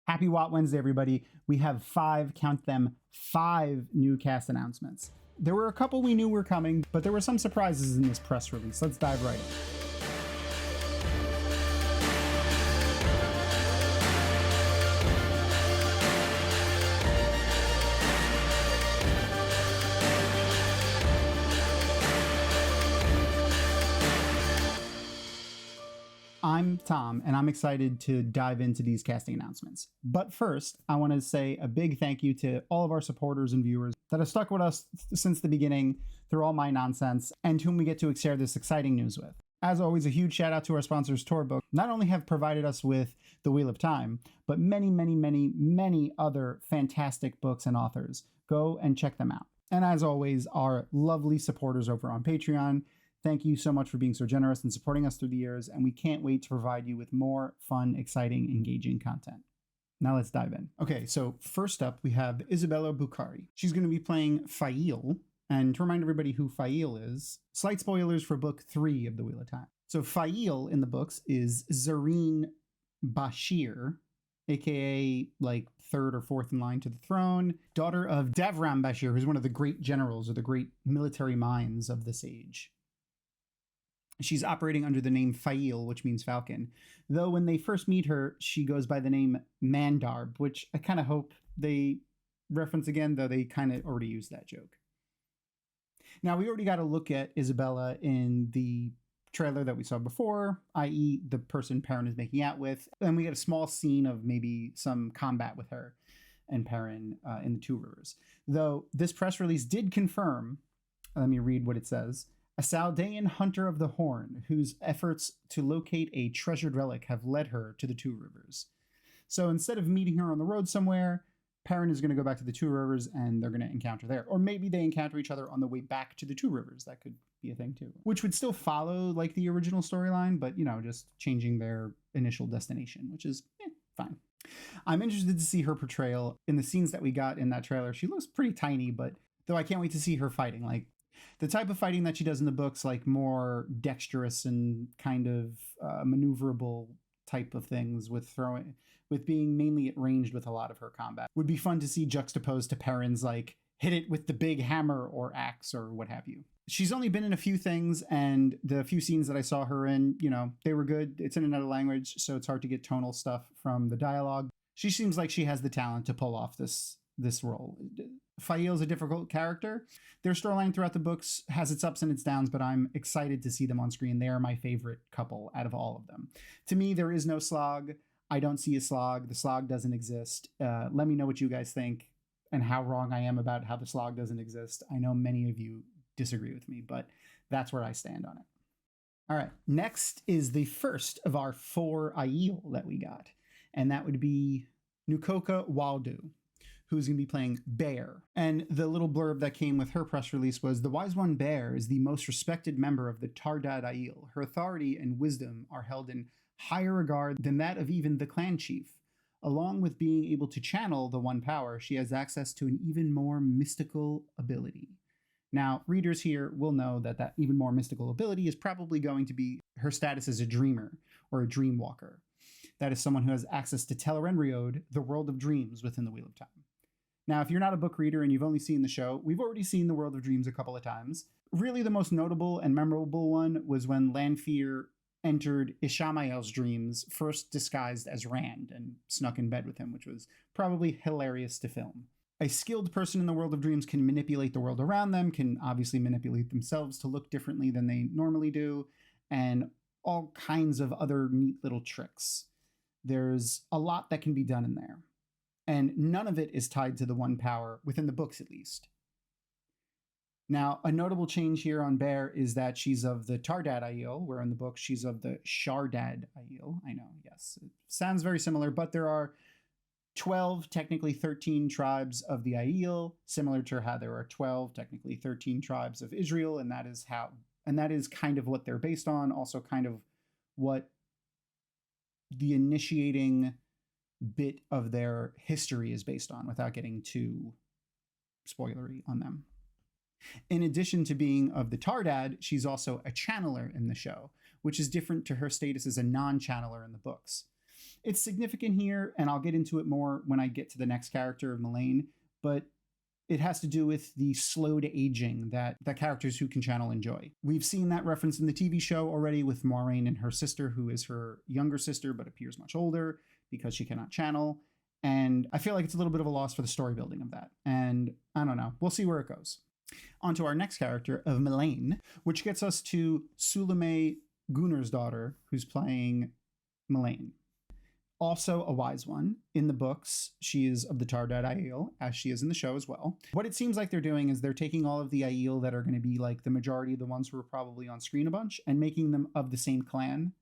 Happy Watt Wednesday, everybody. We have 5, count them, 5 new cast announcements. There were a couple we knew were coming, but there were some surprises in this press release. Let's dive right in. I'm Tom, and I'm excited to dive into these casting announcements. But first, I want to say a big thank you to all of our supporters and viewers that have stuck with us since the beginning through all my nonsense, and whom we get to share this exciting news with. As always, a huge shout out to our sponsors, Torbook. Not only have provided us with The Wheel of Time, but many other fantastic books and authors. Go and check them out. And as always, our lovely supporters over on Patreon. Thank you so much for being so generous and supporting us through the years, and we can't wait to provide you with more fun, exciting, engaging content. Now let's dive in. Okay, so first up, we have Isabella Bucceri. She's going to be playing Faile, and to remind everybody who Faile is, slight spoilers for book 3 of The Wheel of Time. So Faile in the books is Zareen Bashere, aka like 3rd or 4th in line to the throne, daughter of Davram Bashere, who's one of the great generals or the great military minds of this age. She's operating under the name Faile, which means falcon. Though when they first meet her, she goes by the name Mandarb, which I kind of hope they reference again, though they kind of already used that joke. Now, we already got a look at Isabella in the trailer that we saw before, i.e. the person Perrin is making out with. And we get a small scene of maybe some combat with her and Perrin in the Two Rivers. Though this press release did confirm, let me read what it says, a Saldaean hunter of the Horn, whose efforts to locate a treasured relic have led her to the Two Rivers. So instead of meeting her on the road somewhere, Perrin is going to go back to the Two Rivers and they're going to encounter there. Or maybe they encounter each other on the way back to the Two Rivers. That could be a thing too. Which would still follow like the original storyline, but just changing their initial destination, which is fine. I'm interested to see her portrayal in the scenes that we got in that trailer. She looks pretty tiny, but though I can't wait to see her fighting. Like, the type of fighting that she does in the books, like more dexterous and kind of maneuverable type of things with being mainly at ranged with a lot of her combat, would be fun to see juxtaposed to Perrin's like hit it with the big hammer or axe or what have you. She's only been in a few things, and the few scenes that I saw her in, they were good. It's in another language, so it's hard to get tonal stuff from the dialogue. She seems like she has the talent to pull off this role. Faile is a difficult character. Their storyline throughout the books has its ups and its downs, but I'm excited to see them on screen. They are my favorite couple out of all of them. To me, there is no Slog. I don't see a Slog. The Slog doesn't exist. Let me know what you guys think and how wrong I am about how the Slog doesn't exist. I know many of you disagree with me, but that's where I stand on it. All right, next is the first of our 4 Aiel that we got, and that would be Nukâka Coster-Waldau, who's going to be playing Bair. And the little blurb that came with her press release was, the Wise One Bair is the most respected member of the Tardad Aiel. Her authority and wisdom are held in higher regard than that of even the clan chief. Along with being able to channel the One Power, she has access to an even more mystical ability. Now, readers here will know that that even more mystical ability is probably going to be her status as a dreamer or a dream walker. That is someone who has access to Tel'aran'rhiod, the world of dreams within the Wheel of Time. Now, if you're not a book reader and you've only seen the show, we've already seen the World of Dreams a couple of times. Really, the most notable and memorable one was when Lanfear entered Ishamael's dreams, first disguised as Rand, and snuck in bed with him, which was probably hilarious to film. A skilled person in the World of Dreams can manipulate the world around them, can obviously manipulate themselves to look differently than they normally do, and all kinds of other neat little tricks. There's a lot that can be done in there. And none of it is tied to the One Power, within the books at least. Now, a notable change here on Bair is that she's of the Tardad Aiel, where in the book she's of the Shardad Aiel. I know, yes, it sounds very similar, but there are 12, technically 13 tribes of the Aiel, similar to how there are 12, technically 13 tribes of Israel, and that is kind of what they're based on, also kind of what the initiating bit of their history is based on, without getting too spoilery on them. In addition to being of the Tardad, she's also a channeler in the show, which is different to her status as a non-channeler in the books. It's significant here, and I'll get into it more when I get to the next character of Melaine, but it has to do with the slowed aging that characters who can channel enjoy. We've seen that reference in the TV show already with Maureen and her sister, who is her younger sister but appears much older because she cannot channel. And I feel like it's a little bit of a loss for the story building of that. And I don't know. We'll see where it goes. On to our next character of Melaine, which gets us to Salóme Gunnarsdóttir, who's playing Melaine. Also a wise one. In the books, she is of the Tardad Aiel, as she is in the show as well. What it seems like they're doing is they're taking all of the Aiel that are going to be like the majority of the ones who are probably on screen a bunch and making them of the same clan.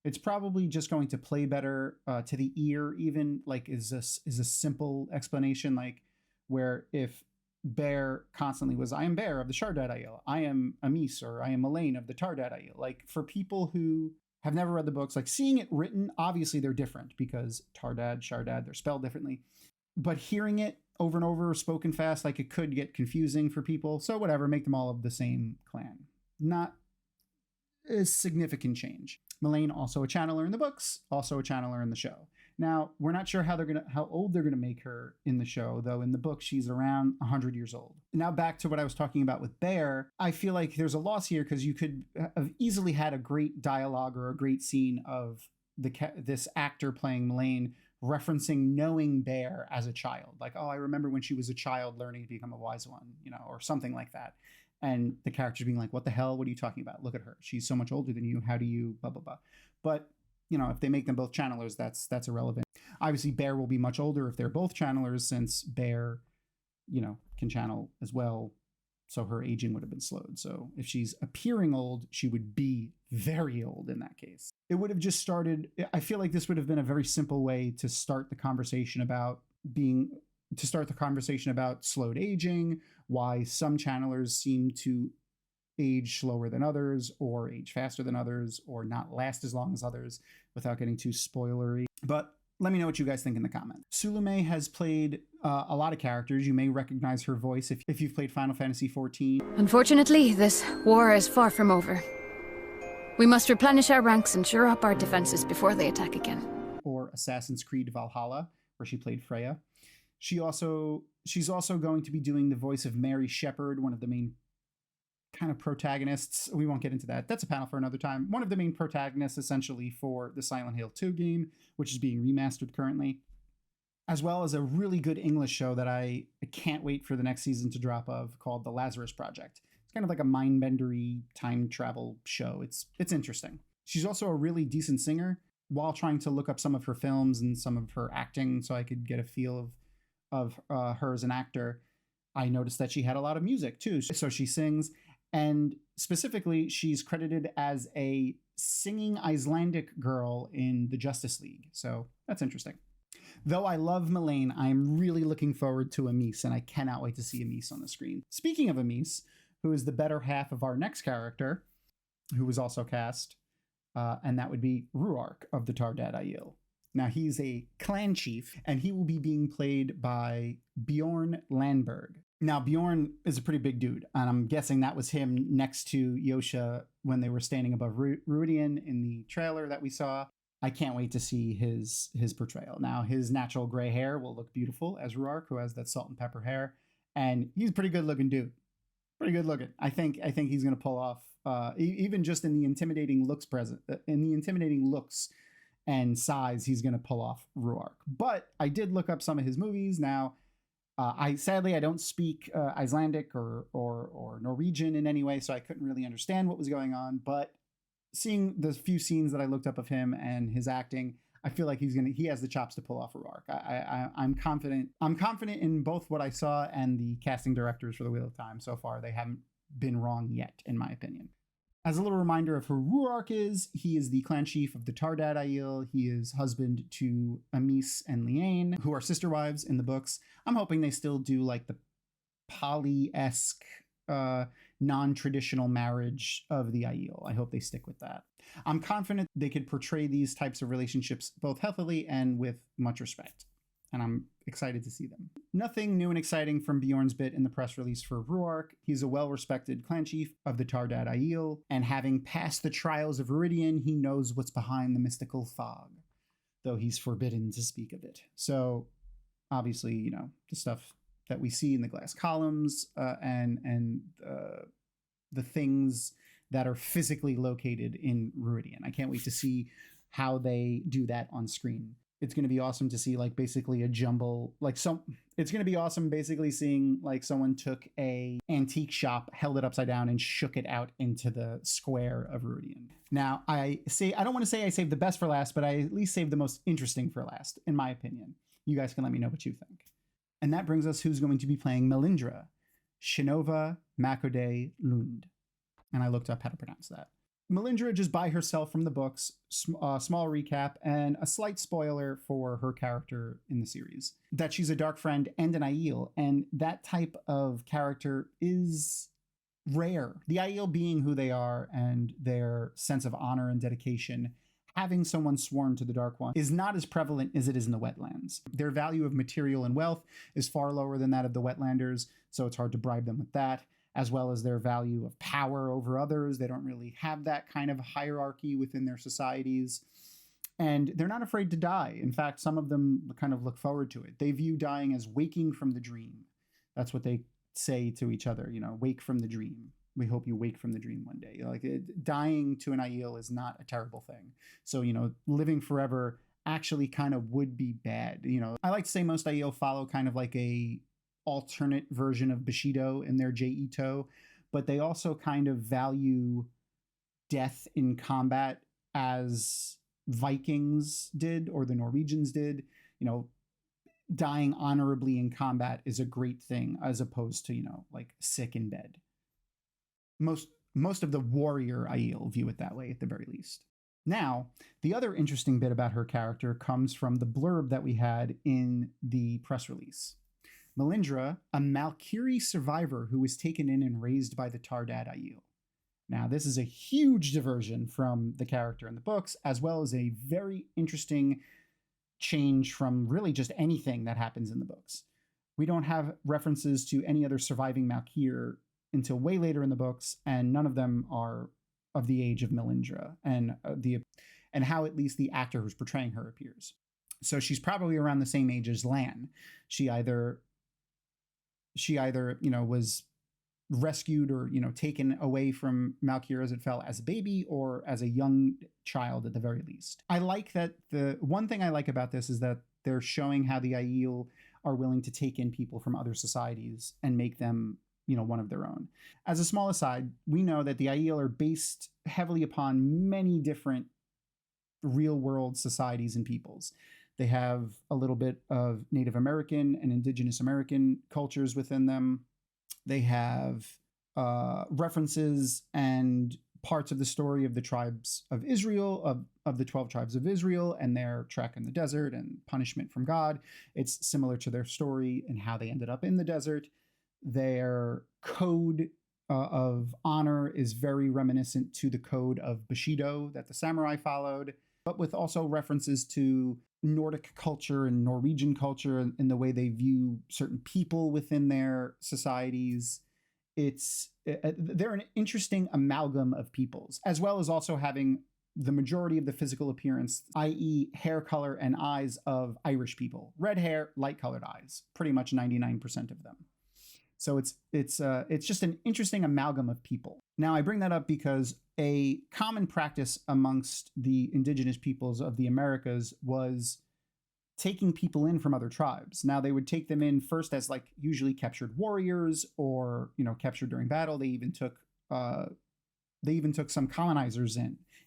It's probably just going to play better to the ear, even like is a simple explanation, like where if Bair constantly was, I am Bair of the Tardad Aiel, I am Amis, or I am Melaine of the Tardad Aiel. Like for people who have never read the books, like seeing it written, obviously they're different because Tardad, Shardad, they're spelled differently. But hearing it over and over, spoken fast, like it could get confusing for people. So whatever, make them all of the same clan. Not a significant change. Melaine, also a channeler in the books, also a channeler in the show. Now, we're not sure how old they're gonna make her in the show, though in the book she's around 100 years old. Now back to what I was talking about with Bair, I feel like there's a loss here because you could have easily had a great dialogue or a great scene of this actor playing Melaine referencing knowing Bair as a child. Like, oh, I remember when she was a child learning to become a wise one, or something like that. And the character being like, what the hell? What are you talking about? Look at her. She's so much older than you. How do you blah, blah, blah. But, if they make them both channelers, that's irrelevant. Obviously, Bair will be much older if they're both channelers, since Bair, can channel as well. So her aging would have been slowed. So if she's appearing old, she would be very old in that case. It would have just started. I feel like this would have been a very simple way to start the conversation about slowed aging, why some channelers seem to age slower than others, or age faster than others, or not last as long as others, without getting too spoilery. But let me know what you guys think in the comments. Salóme has played a lot of characters. You may recognize her voice if you've played Final Fantasy XIV. Unfortunately, this war is far from over. We must replenish our ranks and shore up our defenses before they attack again. Or Assassin's Creed Valhalla, where she played Freya. She's also going to be doing the voice of Mary Shepard, one of the main kind of protagonists. We won't get into that. That's a panel for another time. One of the main protagonists, essentially, for the Silent Hill 2 game, which is being remastered currently, as well as a really good English show that I can't wait for the next season to drop of, called The Lazarus Project. It's kind of like a mind-bendery time travel show. It's interesting. She's also a really decent singer. While trying to look up some of her films and some of her acting so I could get a feel of her as an actor, I noticed that she had a lot of music too. So she sings, and specifically she's credited as a singing Icelandic girl in the Justice League. So that's interesting. Though I love Melaine, I'm really looking forward to Amis, and I cannot wait to see Amis on the screen. Speaking of Amis, who is the better half of our next character, who was also cast, and that would be Rhuarc of the Tardad Aiel. Now, he's a clan chief, and he will be being played by Björn Landberg. Now, Bjorn is a pretty big dude, and I'm guessing that was him next to Yosha when they were standing above Rhuarc in the trailer that we saw. I can't wait to see his portrayal. Now, his natural gray hair will look beautiful as Rhuarc, who has that salt and pepper hair, and he's a pretty good looking dude. Pretty good looking. I think he's going to pull off, even just in the intimidating looks and size, he's going to pull off Rhuarc. But I did look up some of his movies. Now, I don't speak Icelandic or Norwegian in any way, so I couldn't really understand what was going on. But seeing the few scenes that I looked up of him and his acting, I feel like he has the chops to pull off Rhuarc. I'm confident. I'm confident in both what I saw and the casting directors for the Wheel of Time so far. They haven't been wrong yet, in my opinion. As a little reminder of who Rhuarc is, he is the clan chief of the Tardad Aiel. He is husband to Amis and Liane, who are sister wives in the books. I'm hoping they still do like the poly-esque, non-traditional marriage of the Aiel. I hope they stick with that. I'm confident they could portray these types of relationships both healthily and with much respect. And I'm excited to see them. Nothing new and exciting from Bjorn's bit in the press release for Rhuarc. He's a well-respected clan chief of the Tardad Aiel, and having passed the trials of Rhuarc, he knows what's behind the mystical fog. though he's forbidden to speak of it. So obviously, you know, the stuff that we see in the glass columns and the things that are physically located in Rhuarc. I can't wait to see how they do that on screen. It's going to be awesome to see like basically a jumble, it's going to be awesome basically seeing like someone took a antique shop, held it upside down and shook it out into the square of Rhuarc. Now I don't want to say I saved the best for last, but I at least saved the most interesting for last, in my opinion. You guys can let me know what you think. And that brings us who's going to be playing Melindhra, Synnøve Macody Lund. And I looked up how to pronounce that. Melindhra just by herself from the books, small recap, and a slight spoiler for her character in the series. That she's a dark friend and an Aiel, and that type of character is rare. The Aiel being who they are and their sense of honor and dedication, having someone sworn to the Dark One is not as prevalent as it is in the Wetlands. Their value of material and wealth is far lower than that of the Wetlanders, so it's hard to bribe them with that, as well as their value of power over others. They don't really have that kind of hierarchy within their societies. And they're not afraid to die. In fact, some of them kind of look forward to it. They view dying as waking from the dream. That's what they say to each other, you know, wake from the dream. We hope you wake from the dream one day. Like dying to an Aiel is not a terrible thing. So, you know, living forever actually kind of would be bad. You know, I like to say most Aiel follow kind of like a alternate version of Bushido in their J-Ito, but they also kind of value death in combat as Vikings did or the Norwegians did. You know, dying honorably in combat is a great thing as opposed to, you know, like sick in bed. Most of the warrior Aiel view it that way at the very least. Now, the other interesting bit about her character comes from the blurb that we had in the press release. Melindhra, a Malkiri survivor who was taken in and raised by the Tardad Aiel. Now, this is a huge diversion from the character in the books, as well as a very interesting change from really just anything that happens in the books. We don't have references to any other surviving Malkir until way later in the books, and none of them are of the age of Melindhra and how at least the actor who's portraying her appears. So she's probably around the same age as Lan. She either you know, was rescued or, you know, taken away from Malkir as it fell as a baby or as a young child at the very least. I like that the one thing I like about this is that they're showing how the Aiel are willing to take in people from other societies and make them, you know, one of their own. As a small aside, we know that the Aiel are based heavily upon many different real world societies and peoples. They have a little bit of Native American and Indigenous American cultures within them. They have references and parts of the story of the tribes of Israel, of the 12 tribes of Israel and their trek in the desert and punishment from God. It's similar to their story and how they ended up in the desert. Their code of honor is very reminiscent to the code of Bushido that the samurai followed, but with also references to Nordic culture and Norwegian culture and the way they view certain people within their societies. They're an interesting amalgam of peoples, as well as also having the majority of the physical appearance, i.e. hair color and eyes of Irish people. Red hair, light colored eyes, pretty much 99% of them. So it's just an interesting amalgam of people. Now, I bring that up because a common practice amongst the indigenous peoples of the Americas was taking people in from other tribes. Now, they would take them in first as like usually captured warriors or, you know, captured during battle. They even took some colonizers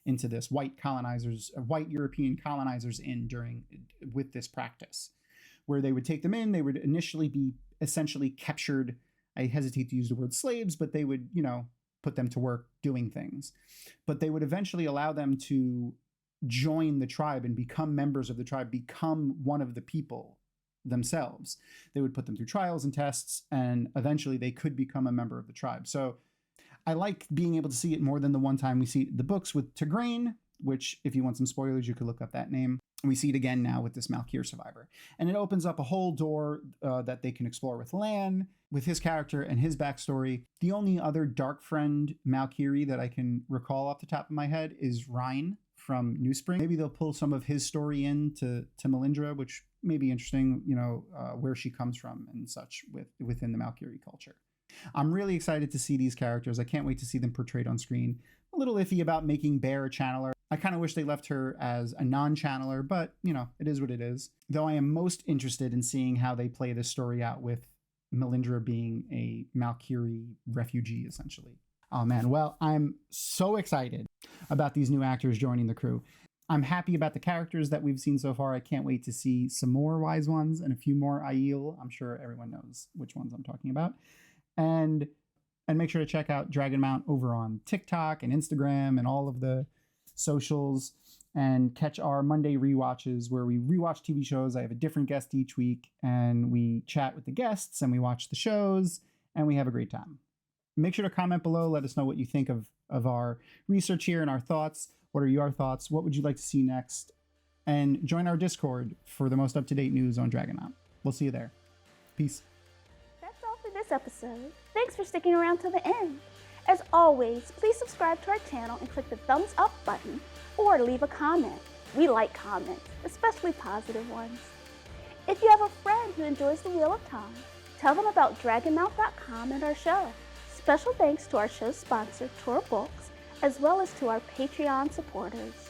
into this, white European colonizers with this practice, where they would take them in. They would initially be essentially captured. I hesitate to use the word slaves, but they would, you know, put them to work doing things. But they would eventually allow them to join the tribe and become members of the tribe, become one of the people themselves. They would put them through trials and tests, and eventually they could become a member of the tribe. So I like being able to see it more than the one time we see the books with Tigraine, which if you want some spoilers, you could look up that name. We see it again now with this Malkir survivor. And it opens up a whole door that they can explore with Lan, with his character and his backstory. The only other dark friend Malkiri that I can recall off the top of my head is Rhine from New Spring. Maybe they'll pull some of his story in to Melindhra, which may be interesting, where she comes from and such within the Malkyrie culture. I'm really excited to see these characters. I can't wait to see them portrayed on screen. A little iffy about making Bair a channeler. I kind of wish they left her as a non-channeler, but, it is what it is. Though I am most interested in seeing how they play this story out with Melindhra being a Malkyrie refugee, essentially. Oh, man. Well, I'm so excited about these new actors joining the crew. I'm happy about the characters that we've seen so far. I can't wait to see some more Wise Ones and a few more Aiel. I'm sure everyone knows which ones I'm talking about. And make sure to check out Dragonmount over on TikTok and Instagram and all of the socials, and catch our Monday rewatches where we rewatch TV shows. I have a different guest each week, and we chat with the guests and we watch the shows and we have a great time. Make sure to comment below. Let us know what you think of our research here and our thoughts. What are your thoughts? What would you like to see next? And join our Discord for the most up-to-date news on Dragonmount. We'll see you there. Peace. That's all for this episode. Thanks for sticking around till the end. As always, please subscribe to our channel and click the thumbs up button or leave a comment. We like comments, especially positive ones. If you have a friend who enjoys the Wheel of Time, tell them about Dragonmount.com and our show. Special thanks to our show sponsor, Tor Books, as well as to our Patreon supporters.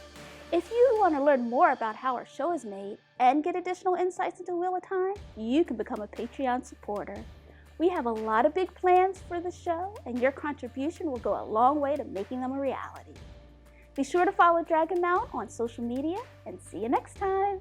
If you want to learn more about how our show is made and get additional insights into Wheel of Time, you can become a Patreon supporter. We have a lot of big plans for the show, and your contribution will go a long way to making them a reality. Be sure to follow Dragonmount on social media, and see you next time!